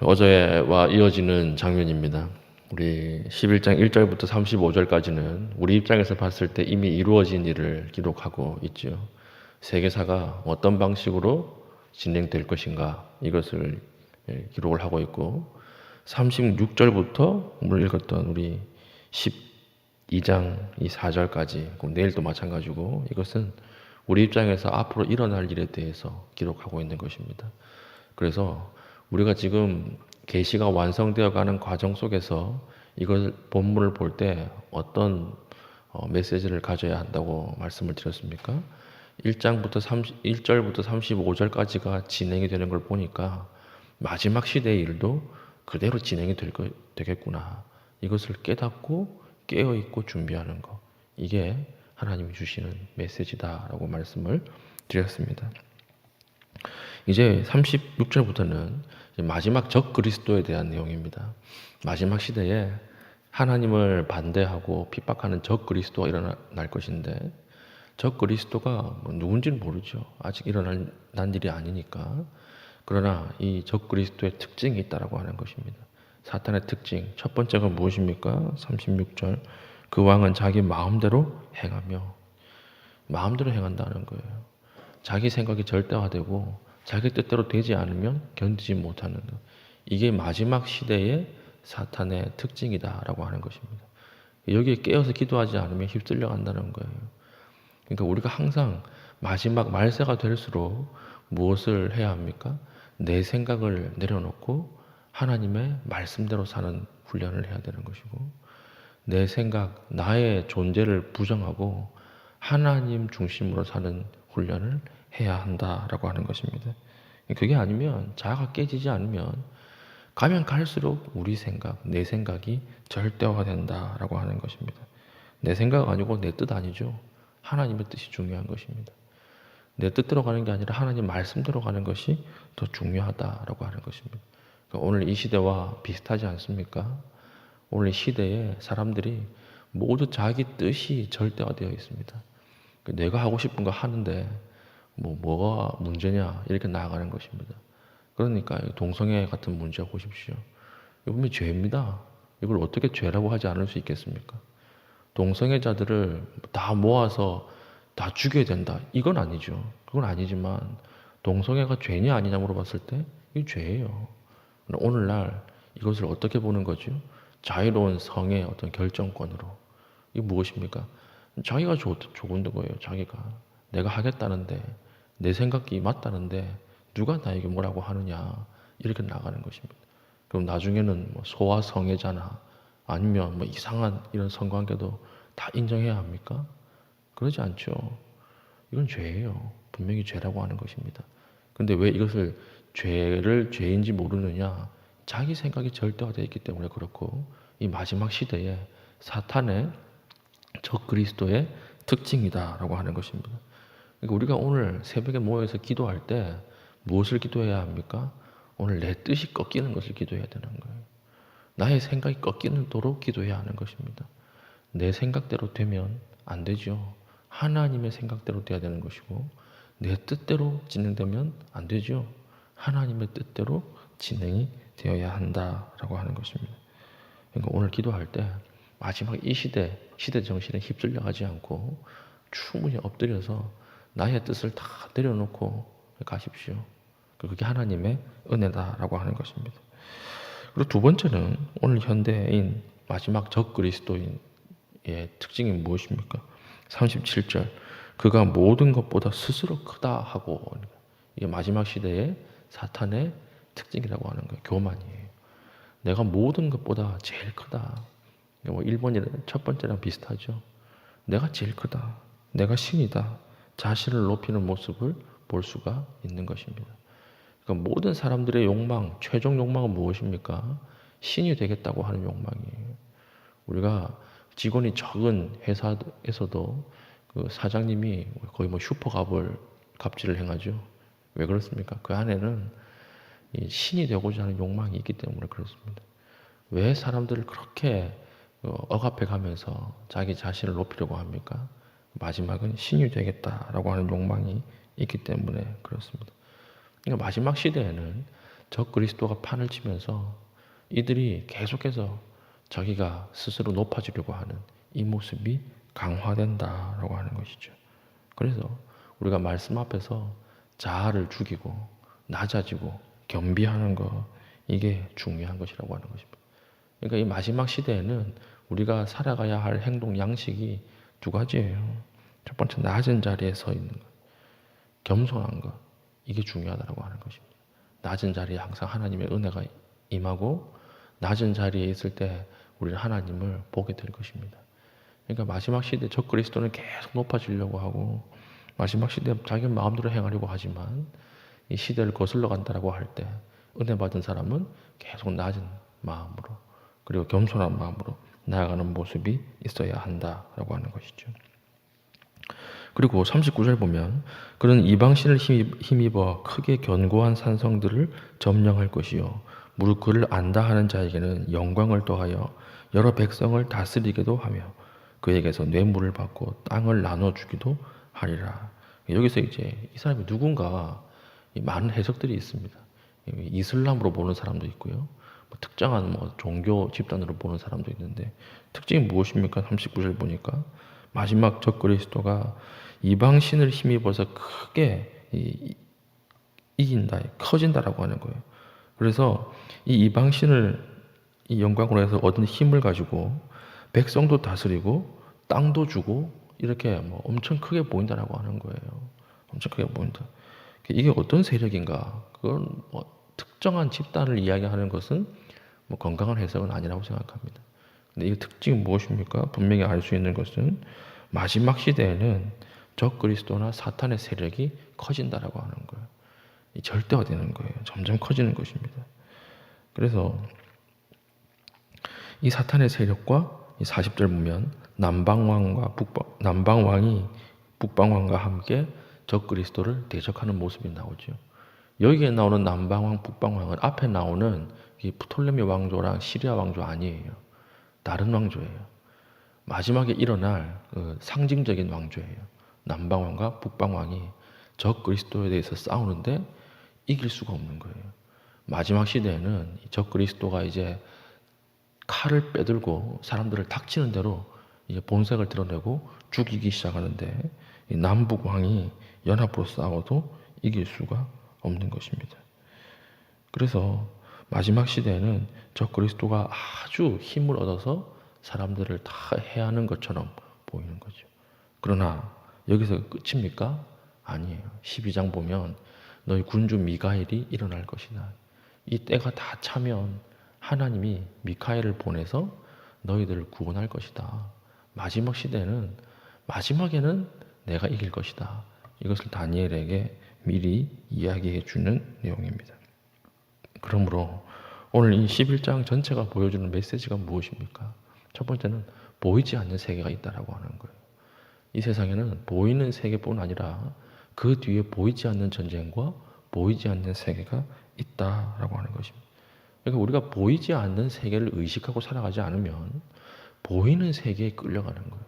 어제와 이어지는 장면입니다. 우리 11장 1절부터 35절까지는 우리 입장에서 봤을 때 이미 이루어진 일을 기록하고 있죠. 세계사가 어떤 방식으로 진행될 것인가 이것을 기록을 하고 있고, 36절부터 오늘 읽었던 우리 12장 이 4절까지, 내일도 마찬가지고, 이것은 우리 입장에서 앞으로 일어날 일에 대해서 기록하고 있는 것입니다. 그래서 우리가 지금 계시가 완성되어 가는 과정 속에서 이걸 본문을 볼 때 어떤 메시지를 가져야 한다고 말씀을 드렸습니까? 1절부터 35절까지가 진행이 되는 걸 보니까 마지막 시대의 일도 그대로 진행이 되겠구나. 이것을 깨닫고 깨어있고 준비하는 것. 이게 하나님이 주시는 메시지다라고 말씀을 드렸습니다. 이제 36절부터는 마지막 적 그리스도에 대한 내용입니다. 마지막 시대에 하나님을 반대하고 핍박하는 적 그리스도가 일어날 것인데, 적 그리스도가 누군지는 모르죠. 아직 일어난 일이 아니니까. 그러나 이 적 그리스도의 특징이 있다라고 하는 것입니다. 사탄의 특징 첫 번째가 무엇입니까? 36절, 그 왕은 자기 마음대로 행한다는 거예요. 자기 생각이 절대화되고 자기 뜻대로 되지 않으면 견디지 못하는 것. 이게 마지막 시대의 사탄의 특징이다라고 하는 것입니다. 여기에 깨어서 기도하지 않으면 휩쓸려 간다는 거예요. 그러니까 우리가 항상 마지막 말세가 될수록 무엇을 해야 합니까? 내 생각을 내려놓고 하나님의 말씀대로 사는 훈련을 해야 되는 것이고, 내 생각, 나의 존재를 부정하고 하나님 중심으로 사는 훈련을 해야 한다라고 하는 것입니다. 그게 아니면, 자아가 깨지지 않으면 가면 갈수록 우리 생각, 내 생각이 절대화된다라고 하는 것입니다. 내 생각 아니고 내 뜻 아니죠. 하나님의 뜻이 중요한 것입니다. 내 뜻대로 가는 게 아니라 하나님 말씀대로 가는 것이 더 중요하다라고 하는 것입니다. 그러니까 오늘 이 시대와 비슷하지 않습니까? 오늘 이 시대에 사람들이 모두 자기 뜻이 절대화되어 있습니다. 내가 하고 싶은 거 하는데 뭐가 문제냐 이렇게 나아가는 것입니다. 그러니까 동성애 같은 문제 보십시오. 이거 분명히 죄입니다. 이걸 어떻게 죄라고 하지 않을 수 있겠습니까? 동성애자들을 다 모아서 다 죽여야 된다, 이건 아니죠. 그건 아니지만 동성애가 죄냐 아니냐 물어봤을 때 이게 죄예요. 오늘날 이것을 어떻게 보는 거죠? 자유로운 성의 어떤 결정권으로. 이게 무엇입니까? 자기가 좋은 거예요. 자기가 내가 하겠다는데, 내 생각이 맞다는데 누가 나에게 뭐라고 하느냐, 이렇게 나가는 것입니다. 그럼 나중에는 소아 성애자나 아니면 이상한 이런 성관계도 다 인정해야 합니까? 그러지 않죠. 이건 죄예요. 분명히 죄라고 하는 것입니다. 근데 왜 이것을 죄인지 모르느냐? 자기 생각이 절대화되어 있기 때문에 그렇고, 이 마지막 시대에 사탄의 적 그리스도의 특징이다라고 하는 것입니다. 그러니까 우리가 오늘 새벽에 모여서 기도할 때 무엇을 기도해야 합니까? 오늘 내 뜻이 꺾이는 것을 기도해야 되는 거예요. 나의 생각이 꺾이도록 기도해야 하는 것입니다. 내 생각대로 되면 안 되죠. 하나님의 생각대로 돼야 되는 것이고, 내 뜻대로 진행되면 안 되죠. 하나님의 뜻대로 진행이 되어야 한다라고 하는 것입니다. 그러니까 오늘 기도할 때 마지막 이 시대 정신에 휩쓸려 가지 않고 충분히 엎드려서 나의 뜻을 다 내려놓고 가십시오. 그게 하나님의 은혜다라고 하는 것입니다. 그리고 두 번째는 오늘 현대인 마지막 적 그리스도인의 특징이 무엇입니까? 37절, 그가 모든 것보다 스스로 크다 하고, 이게 마지막 시대의 사탄의 특징이라고 하는 거예요. 교만이에요. 내가 모든 것보다 제일 크다. 일본이 첫 번째랑 비슷하죠. 내가 제일 크다, 내가 신이다, 자신을 높이는 모습을 볼 수가 있는 것입니다. 그러니까 모든 사람들의 욕망, 최종 욕망은 무엇입니까? 신이 되겠다고 하는 욕망이에요. 우리가 직원이 적은 회사에서도 그 사장님이 거의 갑질을 행하죠. 왜 그렇습니까? 그 안에는 신이 되고자 하는 욕망이 있기 때문에 그렇습니다. 왜 사람들을 그렇게 억압해 가면서 자기 자신을 높이려고 합니까? 마지막은 신이 되겠다라고 하는 욕망이 있기 때문에 그렇습니다. 그러니까 마지막 시대에는 적 그리스도가 판을 치면서 이들이 계속해서 자기가 스스로 높아지려고 하는 이 모습이 강화된다라고 하는 것이죠. 그래서 우리가 말씀 앞에서 자아를 죽이고 낮아지고 겸비하는 것, 이게 중요한 것이라고 하는 것입니다. 그러니까 이 마지막 시대에는 우리가 살아가야 할 행동 양식이 두 가지예요. 첫 번째, 낮은 자리에 서 있는 것, 겸손한 것, 이게 중요하다고 하는 것입니다. 낮은 자리에 항상 하나님의 은혜가 임하고 낮은 자리에 있을 때 우리는 하나님을 보게 될 것입니다. 그러니까 마지막 시대 적 그리스도는 계속 높아지려고 하고 마지막 시대에 자기 마음대로 행하려고 하지만 이 시대를 거슬러 간다라고 할 때 은혜 받은 사람은 계속 낮은 마음으로 그리고 겸손한 마음으로 나아가는 모습이 있어야 한다라고 하는 것이죠. 그리고 39절 보면 그는 이방신을 힘입어 크게 견고한 산성들을 점령할 것이요 무릇 그를 안다 하는 자에게는 영광을 더하여 여러 백성을 다스리기도 하며 그에게서 뇌물을 받고 땅을 나눠주기도 하리라. 여기서 이제 이 사람이 누군가 많은 해석들이 있습니다. 이슬람으로 보는 사람도 있고요. 특정한 종교 집단으로 보는 사람도 있는데 특징이 무엇입니까? 39절 보니까 마지막 적 그리스도가 이방신을 힘입어서 크게 이긴다, 커진다라고 하는 거예요. 그래서 이 이방신을 이 영광으로 해서 얻은 힘을 가지고 백성도 다스리고 땅도 주고 이렇게 엄청 크게 보인다라고 하는 거예요. 엄청 크게 보인다. 이게 어떤 세력인가? 그건 특정한 집단을 이야기하는 것은 건강한 해석은 아니라고 생각합니다. 근데 이 특징이 무엇입니까? 분명히 알 수 있는 것은 마지막 시대에는 적 그리스도나 사탄의 세력이 커진다라고 하는 거예요. 절대화되는 거예요. 점점 커지는 것입니다. 그래서 이 사탄의 세력과 이 40절 보면 남방왕이 북방왕과 함께 적 그리스도를 대적하는 모습이 나오죠. 여기에 나오는 남방왕, 북방왕은 앞에 나오는 이 프톨레미 왕조랑 시리아 왕조 아니에요. 다른 왕조예요. 마지막에 일어날 상징적인 왕조예요. 남방왕과 북방왕이 적 그리스도에 대해서 싸우는데 이길 수가 없는 거예요. 마지막 시대에는 적 그리스도가 이제 칼을 빼들고 사람들을 닥치는 대로 이제 본색을 드러내고 죽이기 시작하는데 이 남북 왕이 연합으로 싸워도 이길 수가 없는 것입니다. 그래서 마지막 시대에는 적 그리스도가 아주 힘을 얻어서 사람들을 다 해하는 것처럼 보이는 거죠. 그러나 여기서 끝입니까? 아니에요. 12장 보면 너희 군주 미가엘이 일어날 것이다. 이 때가 다 차면 하나님이 미카엘을 보내서 너희들을 구원할 것이다. 마지막 시대는 마지막에는 내가 이길 것이다. 이것을 다니엘에게 미리 이야기해 주는 내용입니다. 그러므로 오늘 이 11장 전체가 보여주는 메시지가 무엇입니까? 첫 번째는 보이지 않는 세계가 있다라고 하는 거예요. 이 세상에는 보이는 세계뿐 아니라 그 뒤에 보이지 않는 전쟁과 보이지 않는 세계가 있다라고 하는 것입니다. 그러니까 우리가 보이지 않는 세계를 의식하고 살아가지 않으면 보이는 세계에 끌려가는 거예요.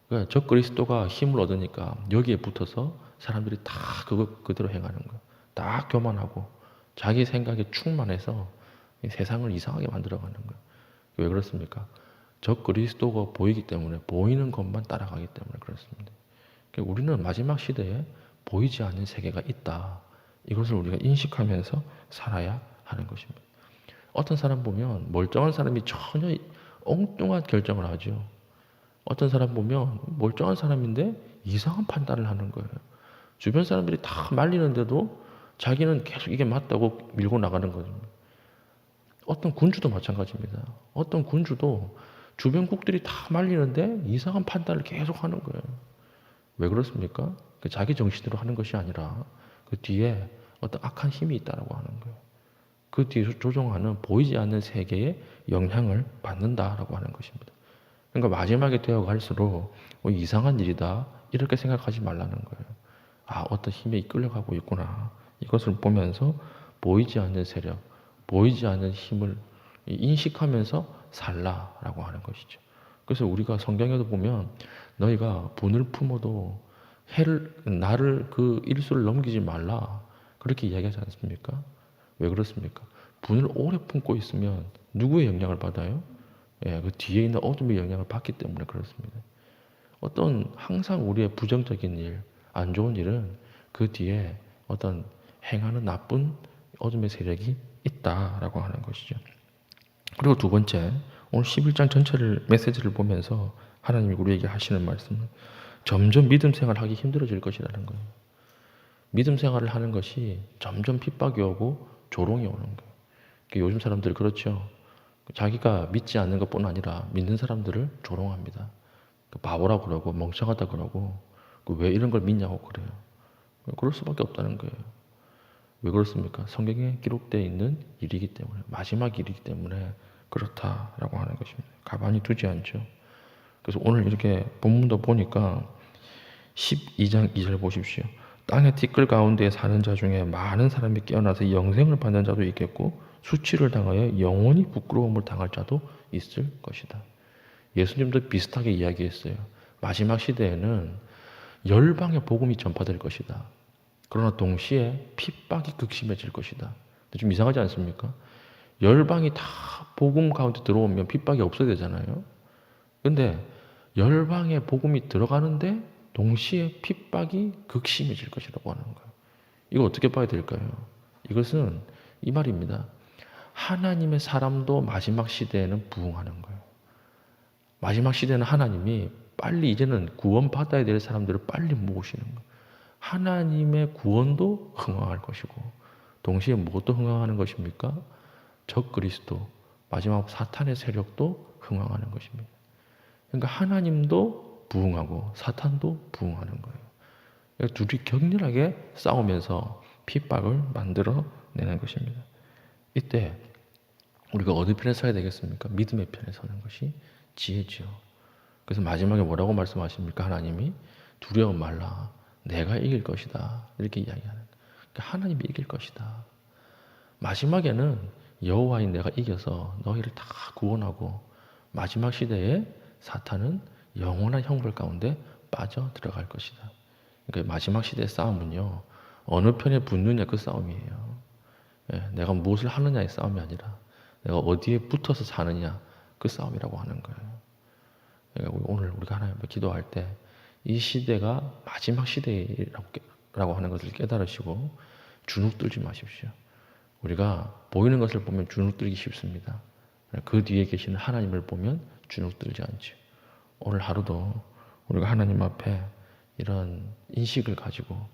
그러니까 적 그리스도가 힘을 얻으니까 여기에 붙어서 사람들이 다 그대로 행하는 거예요. 다 교만하고 자기 생각에 충만해서 세상을 이상하게 만들어가는 거예요. 왜 그렇습니까? 적 그리스도가 보이기 때문에 보이는 것만 따라가기 때문에 그렇습니다. 그러니까 우리는 마지막 시대에 보이지 않는 세계가 있다. 이것을 우리가 인식하면서 살아야 하는 것입니다. 어떤 사람 보면 멀쩡한 사람이 전혀 엉뚱한 결정을 하죠. 어떤 사람 보면 멀쩡한 사람인데 이상한 판단을 하는 거예요. 주변 사람들이 다 말리는데도 자기는 계속 이게 맞다고 밀고 나가는 거죠. 어떤 군주도 마찬가지입니다. 어떤 군주도 주변국들이 다 말리는데 이상한 판단을 계속 하는 거예요. 왜 그렇습니까? 자기 정신대로 하는 것이 아니라 그 뒤에 어떤 악한 힘이 있다고 하는 거예요. 그 뒤에서 조종하는 보이지 않는 세계에 영향을 받는다라고 하는 것입니다. 그러니까 마지막에 되어 갈수록 이상한 일이다 이렇게 생각하지 말라는 거예요. 아, 어떤 힘에 이끌려가고 있구나. 이것을 보면서 보이지 않는 세력, 보이지 않는 힘을 인식하면서 살라라고 하는 것이죠. 그래서 우리가 성경에도 보면 너희가 분을 품어도 나를 그 일수를 넘기지 말라 그렇게 이야기하지 않습니까? 왜 그렇습니까? 분을 오래 품고 있으면 누구의 영향을 받아요? 예, 그 뒤에 있는 어둠의 영향을 받기 때문에 그렇습니다. 어떤 항상 우리의 부정적인 일, 안 좋은 일은 그 뒤에 어떤 행하는 나쁜 어둠의 세력이 있다라고 하는 것이죠. 그리고 두 번째, 오늘 11장 전체를 메시지를 보면서 하나님이 우리에게 하시는 말씀은 점점 믿음 생활을 하기 힘들어질 것이라는 거예요. 믿음 생활을 하는 것이 점점 핍박이 오고 조롱이 오는 거예요. 요즘 사람들 그렇죠. 자기가 믿지 않는 것뿐 아니라 믿는 사람들을 조롱합니다. 바보라고 그러고 멍청하다 그러고 왜 이런 걸 믿냐고 그래요. 그럴 수밖에 없다는 거예요. 왜 그렇습니까? 성경에 기록되어 있는 일이기 때문에, 마지막 일이기 때문에 그렇다라고 하는 것입니다. 가만히 두지 않죠. 그래서 오늘 이렇게 본문도 보니까 12장 2절 보십시오. 땅의 티끌 가운데 사는 자 중에 많은 사람이 깨어나서 영생을 받는 자도 있겠고 수치를 당하여 영원히 부끄러움을 당할 자도 있을 것이다. 예수님도 비슷하게 이야기했어요. 마지막 시대에는 열방의 복음이 전파될 것이다. 그러나 동시에 핍박이 극심해질 것이다. 좀 이상하지 않습니까? 열방이 다 복음 가운데 들어오면 핍박이 없어야 되잖아요. 근데 열방의 복음이 들어가는데 동시에 핍박이 극심해질 것이라고 하는 거예요. 이거 어떻게 봐야 될까요? 이것은 이 말입니다. 하나님의 사람도 마지막 시대에는 부흥하는 거예요. 마지막 시대는 하나님이 빨리 이제는 구원받아야 될 사람들을 빨리 모으시는 거예요. 하나님의 구원도 흥황할 것이고 동시에 무엇도 흥황하는 것입니까? 적 그리스도, 마지막 사탄의 세력도 흥황하는 것입니다. 그러니까 하나님도 부흥하고 사탄도 부흥하는 거예요. 그러니까 둘이 격렬하게 싸우면서 핍박을 만들어내는 것입니다. 이때 우리가 어느 편에 서야 되겠습니까? 믿음의 편에 서는 것이 지혜지요. 그래서 마지막에 뭐라고 말씀하십니까? 하나님이 두려워 말라. 내가 이길 것이다. 이렇게 이야기하는 거예요. 그러니까 하나님이 이길 것이다. 마지막에는 여호와인 내가 이겨서 너희를 다 구원하고 마지막 시대에 사탄은 영원한 형벌 가운데 빠져 들어갈 것이다. 그러니까 마지막 시대의 싸움은요. 어느 편에 붙느냐 그 싸움이에요. 예, 내가 무엇을 하느냐의 싸움이 아니라 내가 어디에 붙어서 사느냐 그 싸움이라고 하는 거예요. 그러니까 오늘 우리가 하나님 앞에 기도할 때 이 시대가 마지막 시대라고 하는 것을 깨달으시고 주눅 들지 마십시오. 우리가 보이는 것을 보면 주눅 들기 쉽습니다. 그 뒤에 계시는 하나님을 보면 주눅 들지 않죠. 오늘 하루도 우리가 하나님 앞에 이런 인식을 가지고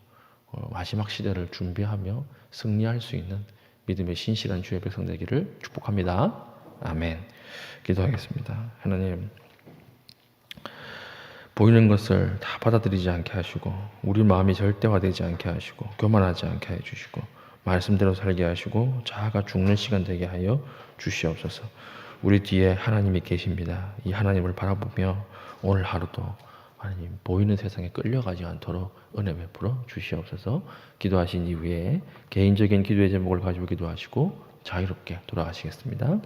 마지막 시대를 준비하며 승리할 수 있는 믿음의 신실한 주의 백성 되기를 축복합니다. 아멘. 기도하겠습니다. 하나님, 보이는 것을 다 받아들이지 않게 하시고 우리 마음이 절대화되지 않게 하시고 교만하지 않게 해주시고 말씀대로 살게 하시고 자아가 죽는 시간 되게 하여 주시옵소서. 우리 뒤에 하나님이 계십니다. 이 하나님을 바라보며 오늘 하루도 하나님 보이는 세상에 끌려가지 않도록 은혜 베풀어 주시옵소서. 기도하신 이후에 개인적인 기도의 제목을 가지고 기도하시고 자유롭게 돌아가시겠습니다.